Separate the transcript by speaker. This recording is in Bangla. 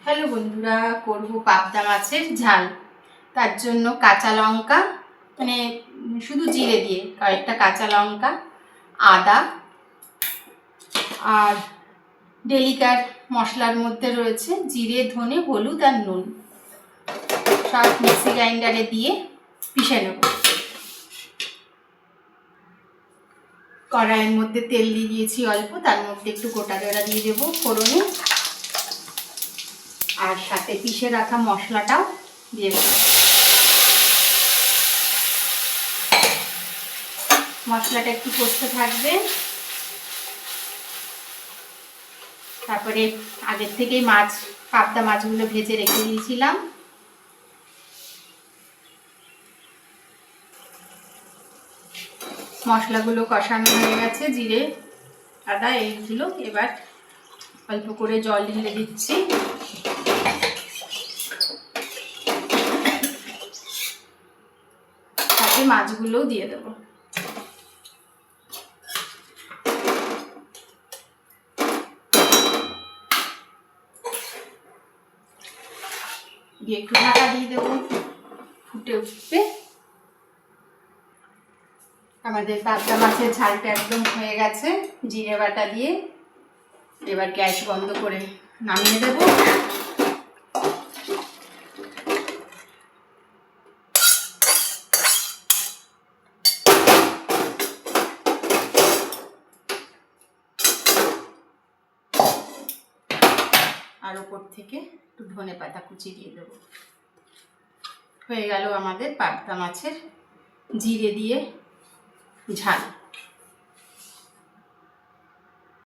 Speaker 1: হ্যালো বন্ধুরা, করব পাবদা মাছের ঝাল। তার জন্য কাঁচা লঙ্কা, মানে শুধু জিরে দিয়ে, কয়েকটা কাঁচা লঙ্কা, আদা, আর ডেলিকার মশলার মধ্যে রয়েছে জিরে, ধনে, হলুদ আর নুন। সব মিক্সি গ্রাইন্ডারে দিয়ে পিষে নেব। কড়াইয়ের মধ্যে তেল দিয়ে দিয়েছি অল্প, তার মধ্যে একটু গোটা জিরা দিয়ে দেবো ফোড়নে, আর সাথে পিষে রাখা মশলাটাও দিয়ে দেবো। মশলাটা একটু কষতে থাকবে। তারপরে আগের থেকেই পাবদা মাছগুলো ভেজে রেখে দিয়েছিলাম। মশলাগুলো কষানো হয়ে গেছে, জিরে, আদা এইগুলো। এবার অল্প করে জল ঢেলে দিচ্ছি। সাথে মাছগুলোও দিয়ে দেবো। দিয়ে একটু ঢাকা দিয়ে দেবো, ফুটে উঠবে। আমাদের পাবদা মাছের ঝালটা একদম হয়ে গেছে জিরে বাটা দিয়ে। এবার গ্যাস বন্ধ করে নামিয়ে দেব। আর ওপর থেকে একটু ধনে পাতা কুচি দিয়ে দেব। হয়ে গেল আমাদের পাবদা মাছের জিরে দিয়ে ঝাল।